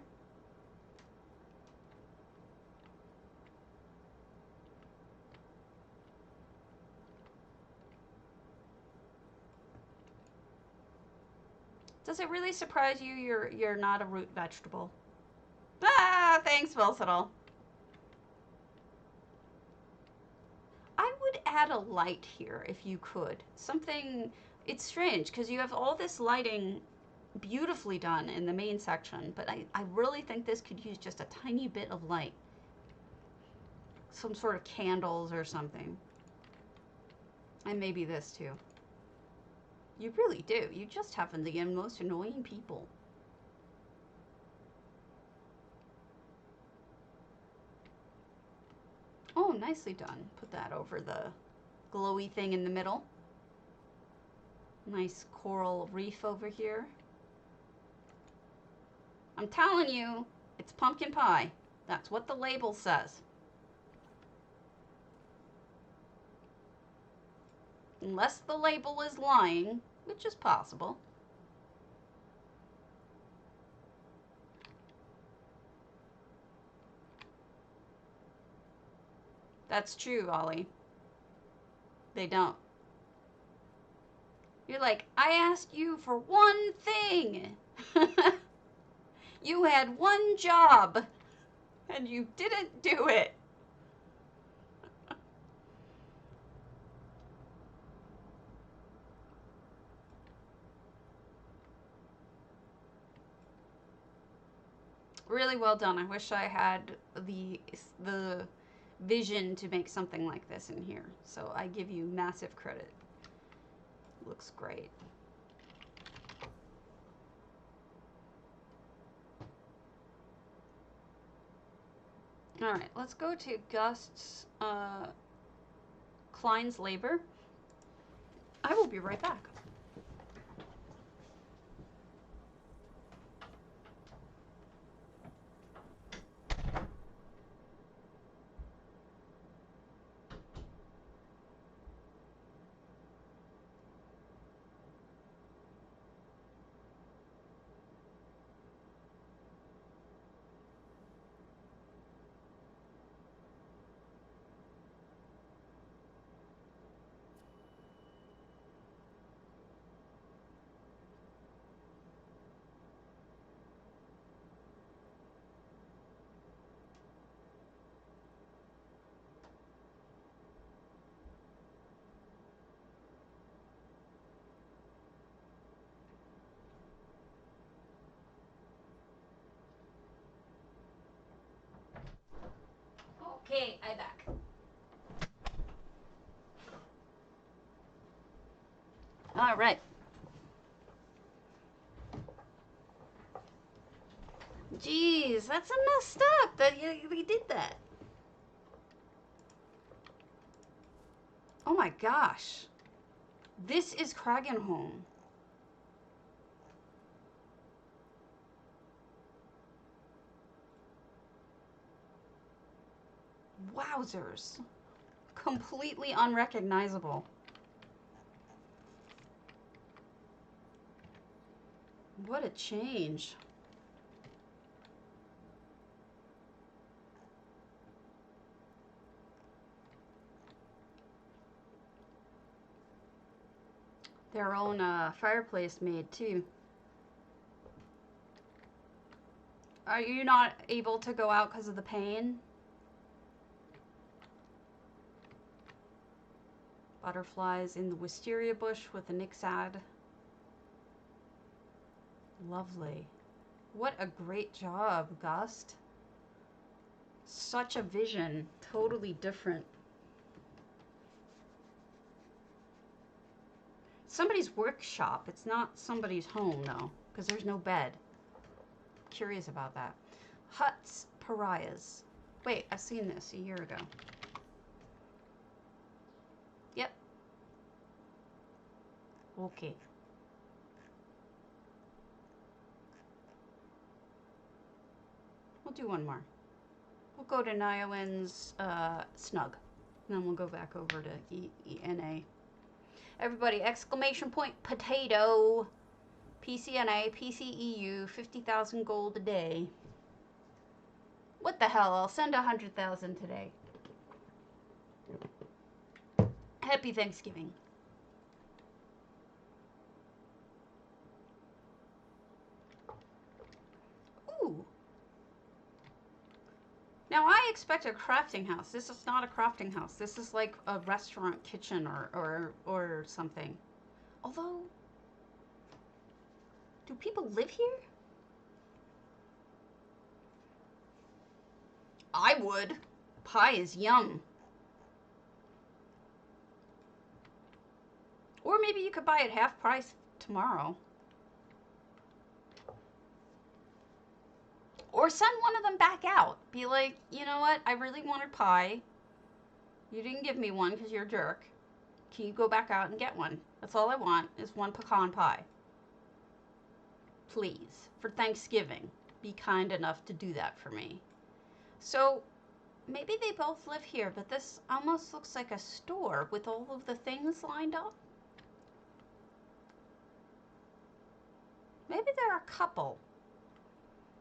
Does it really surprise you you're not a root vegetable? Ah, thanks, Wilsonal. I would add a light here if you could. Something, it's strange because you have all this lighting beautifully done in the main section, but I really think this could use just a tiny bit of light. Some sort of candles or something. And maybe this too. You really do. You just have the most annoying people. Oh, nicely done. Put that over the glowy thing in the middle. Nice coral reef over here. I'm telling you, it's pumpkin pie. That's what the label says. Unless the label is lying, which is possible. That's true, Ollie. They don't. You're like, I asked you for one thing. You had one job, and you didn't do it. Really well done. I wish I had the vision to make something like this in here. So I give you massive credit. Looks great. All right, let's go to Gust's Klein's labor. I will be right back. All right. Jeez, that's a messed up that we did that. Oh my gosh. This is Kragenholm. Wowzers. Completely unrecognizable. What a change. Their own fireplace made too. Are you not able to go out because of the pain? Butterflies in the wisteria bush with a nixad. Lovely. What a great job, Gust. Such a vision. Totally different. Somebody's workshop. It's not somebody's home, though, because there's no bed. Curious about that. Huts, pariahs. Wait, I've seen this a year ago. Yep. Okay. We'll do one more. We'll go to Niowin's Snug. And then we'll go back over to ENA. Everybody, exclamation point, potato. PCNA, PCEU, 50,000 gold a day. What the hell? I'll send 100,000 today. Happy Thanksgiving. Ooh. Now I expect a crafting house. This is not a crafting house. This is like a restaurant kitchen or something. Although, do people live here? I would. Pie is yum. Or maybe you could buy it half price tomorrow. Or send one of them back out. Be like, you know what? I really wanted pie. You didn't give me one because you're a jerk. Can you go back out and get one? That's all I want is one pecan pie. Please, for Thanksgiving, be kind enough to do that for me. So, maybe they both live here, but this almost looks like a store with all of the things lined up. Maybe they're a couple.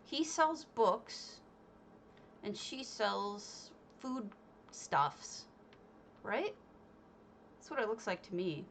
He sells books, and she sells food stuffs, right? That's what it looks like to me.